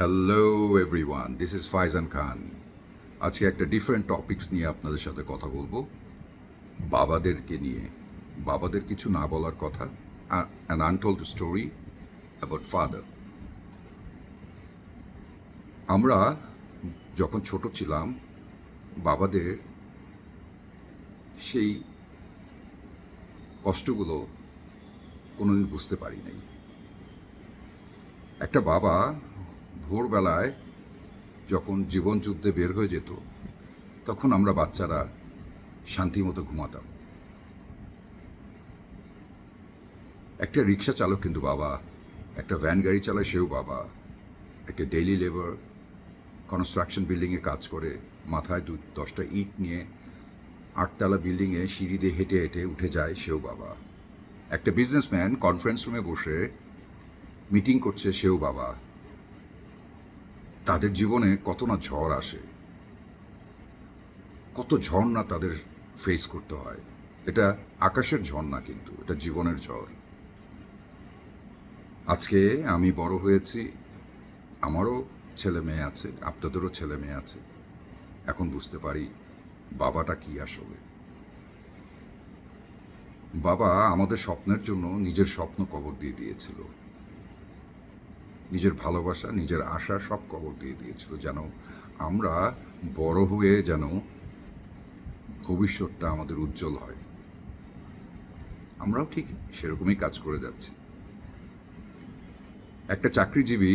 Hello everyone, this is Faizan Khan. আজকে একটা different topics নিয়ে আপনাদের সাথে কথা বলবো, বাবাদেরকে নিয়ে। বাবাদের কিছু না বলার কথা, an untold story about father. আমরা যখন ছোট ছিলাম, বাবাদের সেই কষ্টগুলো কোনোদিন বুঝতে পারি নাই। একটা বাবা ভোরবেলায় যখন জীবনযুদ্ধে বের হয়ে যেত, তখন আমরা বাচ্চারা শান্তিমতো ঘুমাতাম। একটা রিক্সা চালক কিন্তু বাবা, একটা ভ্যান গাড়ি চালায় সেও বাবা, একটা ডেইলি লেবার কনস্ট্রাকশন বিল্ডিংয়ে কাজ করে, মাথায় 10টা ইট নিয়ে 8তলা বিল্ডিংয়ে সিঁড়ি দিয়ে হেঁটে হেঁটে উঠে যায়, সেও বাবা। একটা বিজনেসম্যান কনফারেন্স রুমে বসে মিটিং করছে, সেও বাবা। তাদের জীবনে কত না ঝড় আসে, কত ঝড় না তাদের ফেস করতে হয়। এটা আকাশের ঝড় না, কিন্তু এটা জীবনের ঝড়। আজকে আমি বড় হয়েছি, আমারও ছেলে মেয়ে আছে, আপনাদেরও ছেলে মেয়ে আছে। এখন বুঝতে পারি বাবাটা কি আসলে। বাবা আমাদের স্বপ্নের জন্য নিজের স্বপ্ন কবর দিয়ে দিয়েছিল, নিজের ভালোবাসা, নিজের আশা সব কবর দিয়ে দিয়েছিল, যেন আমরা বড় হয়ে যেন ভবিষ্যৎটা আমাদের উজ্জ্বল হয়। আমরাও ঠিক সেরকমই কাজ করে যাচ্ছি। একটা চাকরিজীবী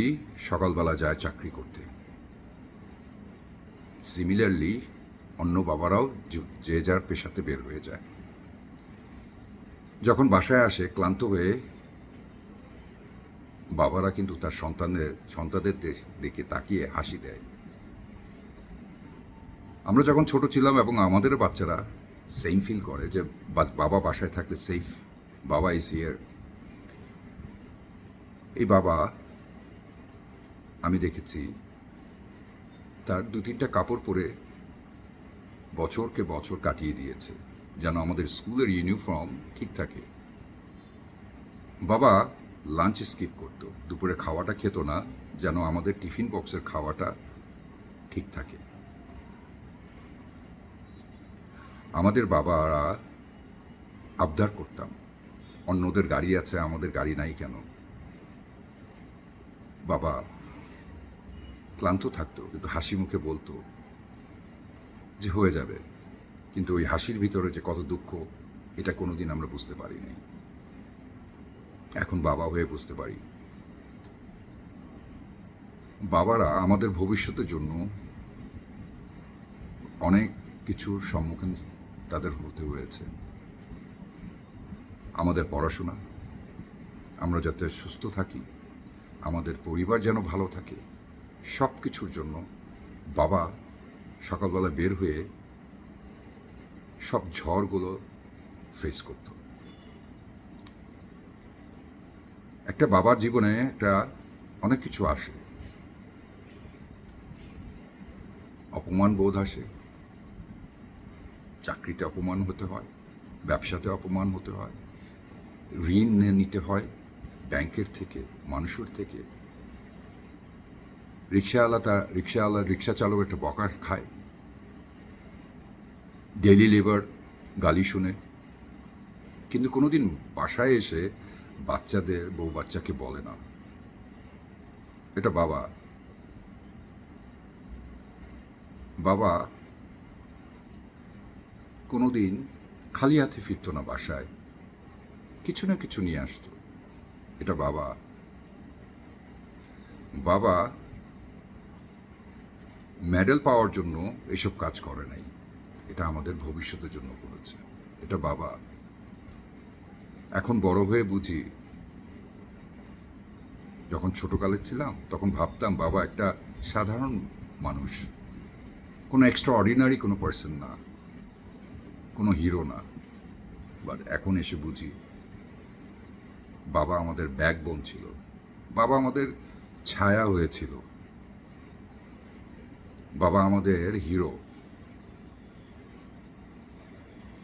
সকালবেলা যায় চাকরি করতে, সিমিলারলি অন্য বাবারাও যে যার পেশাতে বের হয়ে যায়। যখন বাসায় আসে ক্লান্ত হয়ে, বাবারা কিন্তু তার সন্তানদের দিকে তাকিয়ে হাসি দেয়। আমরা যখন ছোট ছিলাম এবং আমাদেরও বাচ্চারা সেম ফিল করে যে বাবা বাসায় থাকলে সেফ, বাবা ইজ হিয়ার। এই বাবা আমি দেখেছি তার 2-3টা কাপড় পরে বছরকে বছর কাটিয়ে দিয়েছে, যেন আমাদের স্কুলের ইউনিফর্ম ঠিক থাকে। বাবা লাঞ্চ স্কিপ করতো, দুপুরে খাওয়াটা খেত না, যেন আমাদের টিফিন বক্সের খাওয়াটা ঠিক থাকে। আমাদের বাবারা আবদার করতাম, অন্যদের গাড়ি আছে আমাদের গাড়ি নাই কেন। বাবা ক্লান্ত থাকতো, কিন্তু হাসি মুখে বলতো যে হয়ে যাবে, কিন্তু ওই হাসির ভিতরে যে কত দুঃখ, এটা কোনোদিন আমরা বুঝতে পারিনি। এখন বাবা হয়ে বুঝতে পারি। বাবারা আমাদের ভবিষ্যতের জন্য অনেক কিছুর সম্মুখীন তাদের হতে হয়েছে। আমাদের পড়াশোনা, আমরা যাতে সুস্থ থাকি, আমাদের পরিবার যেন ভালো থাকে, সব কিছুর জন্য বাবা সকালবেলা বের হয়ে সব ঝড়গুলো ফেস করত। একটা বাবার জীবনে অনেক কিছু আসে, অপমান বোধ আসে, চাকরিতে অপমান হতে হয়, ব্যবসাতে অপমান হতে হয়, ঋণ নিতে হয় ব্যাংকের থেকে, মানুষের থেকে। রিক্সা চালক একটা বকা খায়, ডেইলি লেবার গালি শুনে, কিন্তু কোনোদিন বাসায় এসে বউ বাচ্চাকে বলে না। এটা বাবা। বাবা কোনোদিন খালি হাতে ফিরতো না বাসায়, কিছু না কিছু নিয়ে আসতো। এটা বাবা। বাবা মেডেল পাওয়ার জন্য এসব কাজ করে নাই, এটা আমাদের ভবিষ্যতের জন্য করেছে। এটা বাবা। এখন বড় হয়ে বুঝি, যখন ছোটকালে ছিলাম তখন ভাবতাম বাবা একটা সাধারণ মানুষ, কোনো এক্সট্রা অর্ডিনারি কোনো পার্সন না, কোনো হিরো না। বাট এখন এসে বুঝি বাবা আমাদের ব্যাকবোন ছিল, বাবা আমাদের ছায়া হয়েছিল, বাবা আমাদের হিরো।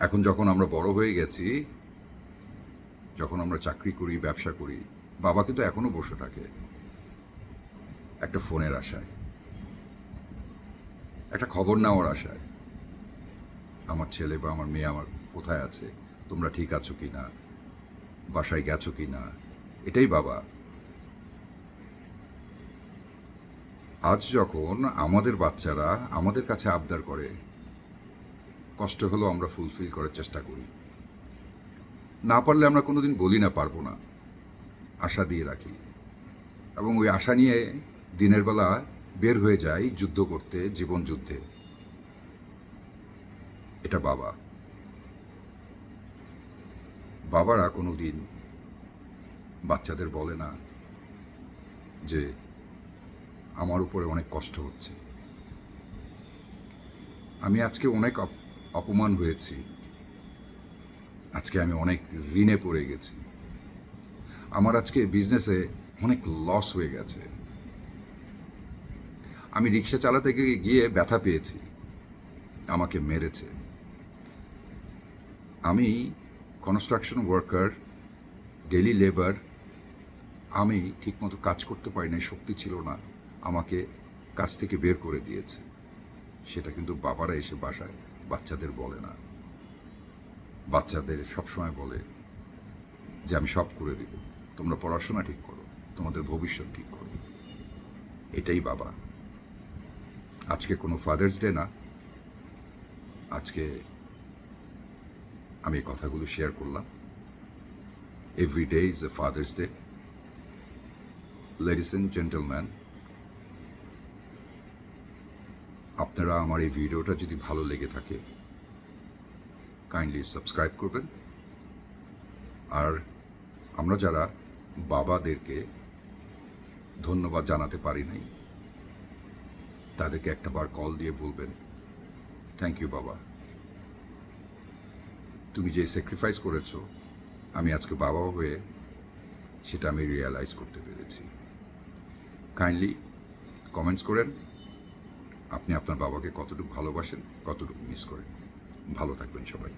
এখন যখন আমরা বড় হয়ে গেছি, যখন আমরা চাকরি করি, ব্যবসা করি, বাবা কিন্তু এখনো বসে থাকে। একটা ফোনের আশায়, একটা খবর নেওয়ার আশায়, আমার ছেলে বা আমার মেয়ে আমার কোথায় আছে, তোমরা ঠিক আছো কি না, বাসায় গেছো কি না, এটাই বাবা। আজ যখন আমাদের বাচ্চারা আমাদের কাছে আবদার করে, কষ্ট হলেও আমরা ফুলফিল করার চেষ্টা করি। না পারলে আমরা কোনোদিন বলি না পারবো না, আশা দিয়ে রাখি, এবং ওই আশা নিয়ে দিনের বেলা বের হয়ে যাই যুদ্ধ করতে, জীবন যুদ্ধে। এটা বাবা। বাবারা কোনো দিন বাচ্চাদের বলে না যে আমার উপরে অনেক কষ্ট হচ্ছে। আমি আজকে অনেক অপমান হয়েছি, আজকে আমি অনেক ঋণে পড়ে গেছি, আমার আজকে বিজনেসে অনেক লস হয়ে গেছে, আমি রিক্সা চালাতে গিয়ে ব্যথা পেয়েছি, আমাকে মেরেছে, আমি কনস্ট্রাকশন ওয়ার্কার, ডেলি লেবার, আমি ঠিকমতো কাজ করতে পারি না, শক্তি ছিল না, আমাকে কাজ থেকে বের করে দিয়েছে। সেটা কিন্তু বাবারা এসে বাসায় বাচ্চাদের বলে না। বাচ্চাদের সবসময় বলে যে আমি সব করে দেব, তোমরা পড়াশোনা ঠিক করো, তোমাদের ভবিষ্যৎ ঠিক করো। এটাই বাবা। আজকে কোনো ফাদার্স ডে না, আজকে আমি এই কথাগুলো শেয়ার করলাম। Every day is a father's day. Ladies and gentleman, আপনারা আমার এই ভিডিওটা যদি ভালো লেগে থাকে কাইন্ডলি সাবস্ক্রাইব করবেন। আর আমরা যারা বাবাদেরকে ধন্যবাদ জানাতে পারি নাই, তাদেরকে একটা বার কল দিয়ে বলবেন, থ্যাংক ইউ বাবা, তুমি যে স্যাক্রিফাইস করেছো, আমি আজকে বাবা হয়ে সেটা আমি রিয়েলাইজ করতে পেরেছি। কাইন্ডলি কমেন্টস করেন আপনি আপনার বাবাকে কতটুকু ভালোবাসেন, কতটুকু মিস করেন। ভালো থাকবেন সবাই।